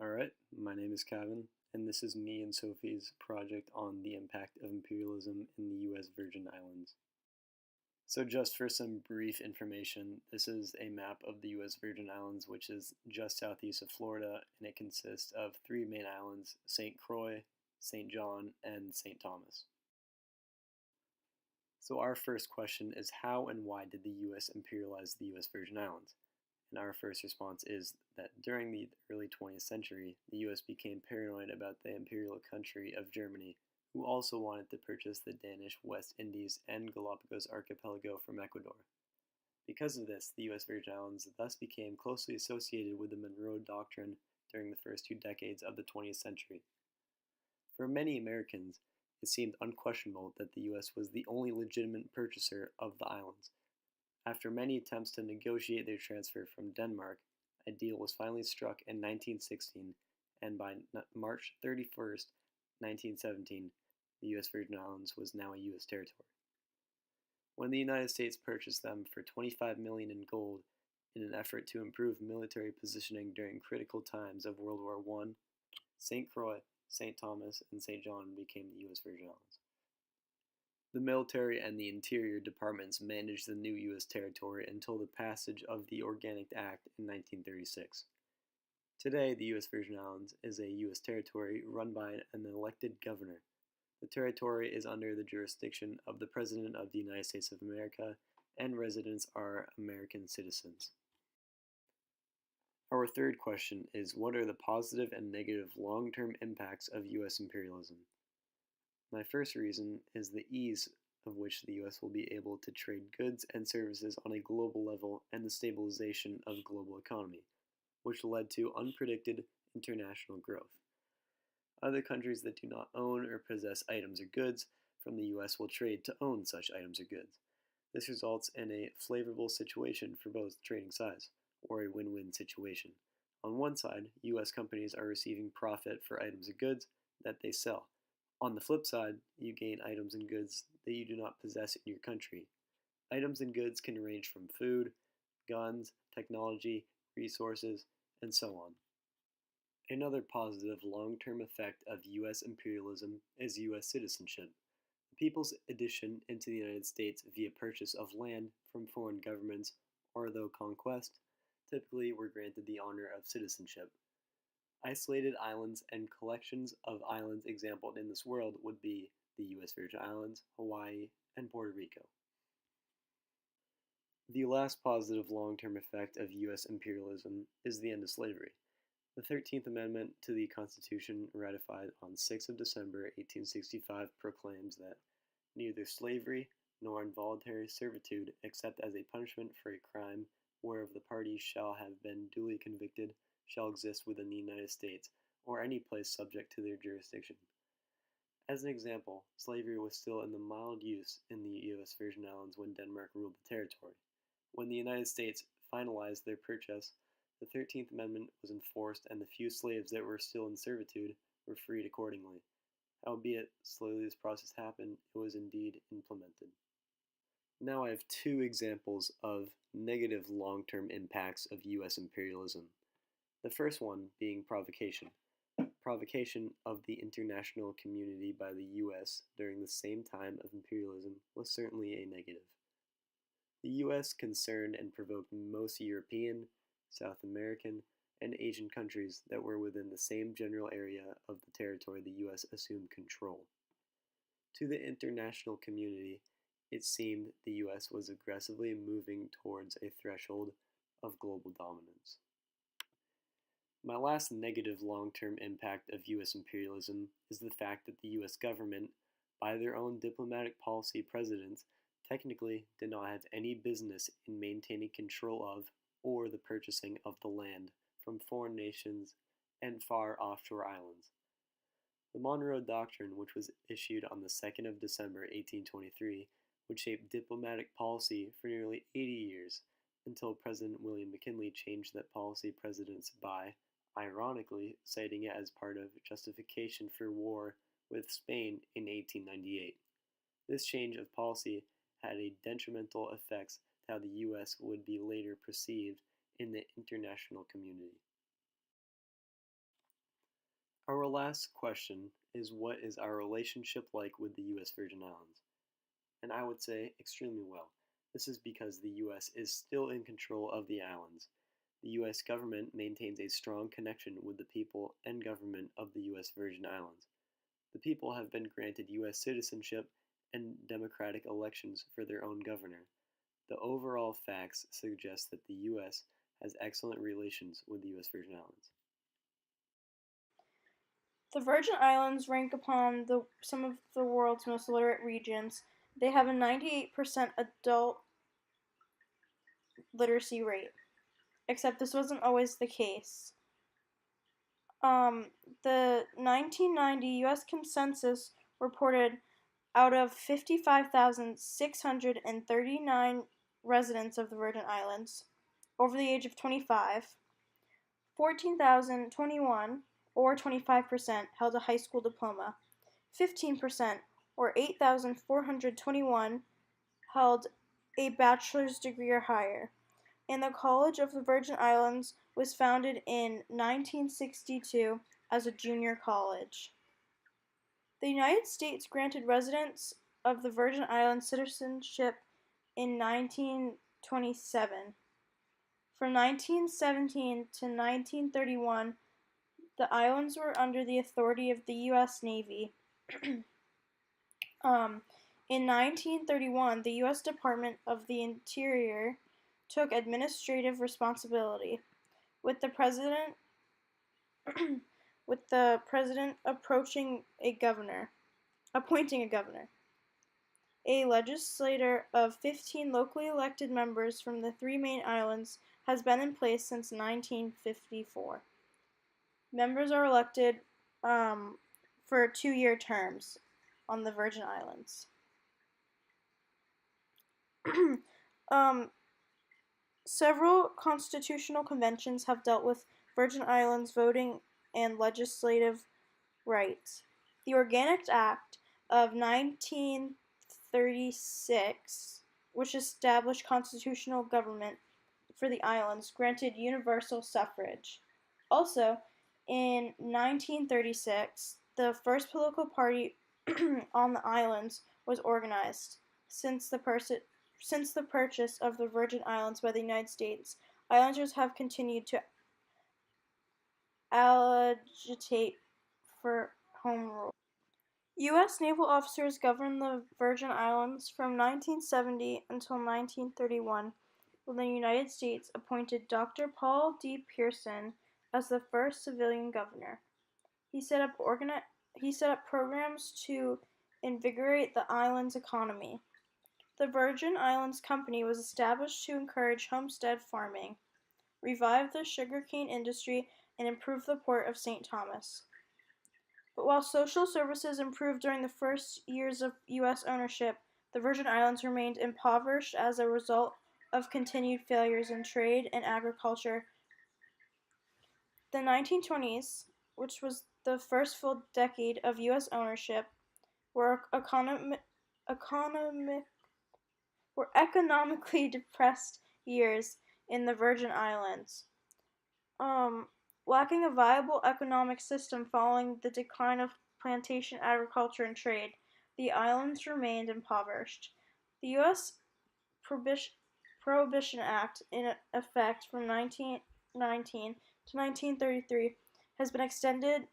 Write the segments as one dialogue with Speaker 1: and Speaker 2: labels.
Speaker 1: Alright, my name is Kevin, and this is me and Sophie's project on the impact of imperialism in the U.S. Virgin Islands. So just for some brief information, this is a map of the U.S. Virgin Islands, which is just southeast of Florida, and it consists of three main islands: St. Croix, St. John, and St. Thomas. So our first question is, how and why did the U.S. imperialize the U.S. Virgin Islands? And our first response is that during the early 20th century, the US became paranoid about the imperial country of Germany, who also wanted to purchase the Danish West Indies and Galapagos archipelago from Ecuador. Because of this, the US Virgin Islands thus became closely associated with the Monroe Doctrine during the first 2 decades of the 20th century. For many Americans, it seemed unquestionable that the US was the only legitimate purchaser of the islands. After many attempts to negotiate their transfer from Denmark, a deal was finally struck in 1916, and by March 31st, 1917, the U.S. Virgin Islands was now a U.S. territory. When the United States purchased them for $25 million in gold in an effort to improve military positioning during critical times of World War I, St. Croix, St. Thomas, and St. John became the U.S. Virgin Islands. The military and the interior departments managed the new U.S. territory until the passage of the Organic Act in 1936. Today, the U.S. Virgin Islands is a U.S. territory run by an elected governor. The territory is under the jurisdiction of the President of the United States of America, and residents are American citizens. Our third question is, what are the positive and negative long-term impacts of U.S. imperialism? My first reason is the ease of which the U.S. will be able to trade goods and services on a global level and the stabilization of global economy, which led to unpredicted international growth. Other countries that do not own or possess items or goods from the U.S. will trade to own such items or goods. This results in a favorable situation for both trading sides, or a win-win situation. On one side, U.S. companies are receiving profit for items or goods that they sell. On the flip side, you gain items and goods that you do not possess in your country. Items and goods can range from food, guns, technology, resources, and so on. Another positive long-term effect of U.S. imperialism is U.S. citizenship. The people's addition into the United States via purchase of land from foreign governments, or though conquest, typically were granted the honor of citizenship. Isolated islands and collections of islands exampled in this world would be the U.S. Virgin Islands, Hawaii, and Puerto Rico. The last positive long-term effect of U.S. imperialism is the end of slavery. The 13th Amendment to the Constitution, ratified on 6th of December 1865, proclaims that neither slavery nor involuntary servitude, except as a punishment for a crime whereof the parties shall have been duly convicted, shall exist within the United States, or any place subject to their jurisdiction. As an example, slavery was still in the mild use in the U.S. Virgin Islands when Denmark ruled the territory. When the United States finalized their purchase, the 13th Amendment was enforced, and the few slaves that were still in servitude were freed accordingly. Albeit slowly this process happened, it was indeed implemented. Now I have two examples of negative long-term impacts of U.S. imperialism. The first one being provocation. Provocation of the international community by the U.S. during the same time of imperialism was certainly a negative. The U.S. concerned and provoked most European, South American, and Asian countries that were within the same general area of the territory the U.S. assumed control. To the international community, it seemed the U.S. was aggressively moving towards a threshold of global dominance. My last negative long-term impact of U.S. imperialism is the fact that the U.S. government, by their own diplomatic policy presidents, technically did not have any business in maintaining control of or the purchasing of the land from foreign nations and far offshore islands. The Monroe Doctrine, which was issued on the 2nd of December 1823, would shape diplomatic policy for nearly 80 years, until President William McKinley changed that policy precedence by, ironically, citing it as part of justification for war with Spain in 1898. This change of policy had a detrimental effects to how the U.S. would be later perceived in the international community. Our last question is, what is our relationship like with the U.S. Virgin Islands? And I would say extremely well. This is because the U.S. is still in control of the islands. The U.S. government maintains a strong connection with the people and government of the U.S. Virgin Islands. The people have been granted U.S. citizenship and democratic elections for their own governor. The overall facts suggest that the U.S. has excellent relations with the U.S. Virgin Islands.
Speaker 2: The Virgin Islands rank upon some of the world's most literate regions. They have a 98% adult literacy rate, except this wasn't always the case. The 1990 U.S. Census reported out of 55,639 residents of the Virgin Islands over the age of 25, 14,021, or 25%, held a high school diploma. 15%, or 8,421, held a bachelor's degree or higher. And the College of the Virgin Islands was founded in 1962 as a junior college. The United States granted residents of the Virgin Islands citizenship in 1927. From 1917 to 1931, the islands were under the authority of the U.S. Navy. In 1931, the U.S. Department of the Interior took administrative responsibility, with the president appointing a governor. A legislature of 15 locally elected members from the three main islands has been in place since 1954. Members are elected for 2-year terms on the Virgin Islands. Several constitutional conventions have dealt with Virgin Islands voting and legislative rights. The Organic Act of 1936, which established constitutional government for the islands, granted universal suffrage. Also, in 1936, the first political party on the islands was organized. Since the purchase of the Virgin Islands by the United States, islanders have continued to agitate for home rule. U.S. naval officers governed the Virgin Islands from 1970 until 1931, when the United States appointed Dr. Paul D. Pierson as the first civilian governor. He set up programs to invigorate the island's economy. The Virgin Islands Company was established to encourage homestead farming, revive the sugarcane industry, and improve the port of St. Thomas. But while social services improved during the first years of U.S. ownership, the Virgin Islands remained impoverished as a result of continued failures in trade and agriculture. The 1920s, which was the first full decade of U.S. ownership, were economically depressed years in the Virgin Islands. Lacking a viable economic system following the decline of plantation agriculture and trade, the islands remained impoverished. The U.S. Prohibition Act, in effect from 1919 to 1933, has been extended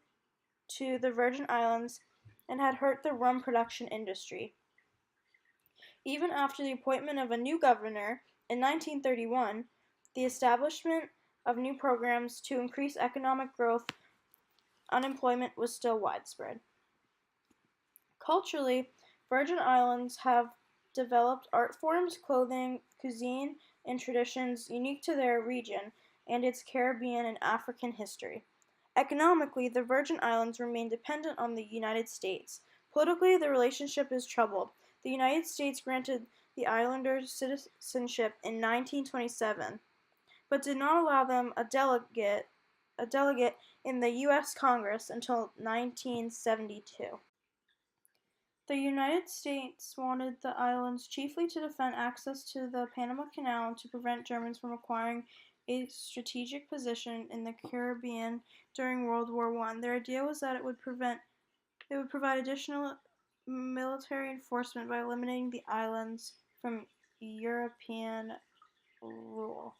Speaker 2: to the Virgin Islands and had hurt the rum production industry. Even after the appointment of a new governor in 1931, the establishment of new programs to increase economic growth, unemployment was still widespread. Culturally, Virgin Islands have developed art forms, clothing, cuisine, and traditions unique to their region and its Caribbean and African history. Economically, the Virgin Islands remain dependent on the United States. Politically, the relationship is troubled. The United States granted the islanders citizenship in 1927, but did not allow them a delegate in the U.S. Congress until 1972. The United States wanted the islands chiefly to defend access to the Panama Canal and to prevent Germans from acquiring a strategic position in the Caribbean during World War I. Their idea was that it would provide additional military enforcement by eliminating the islands from European rule.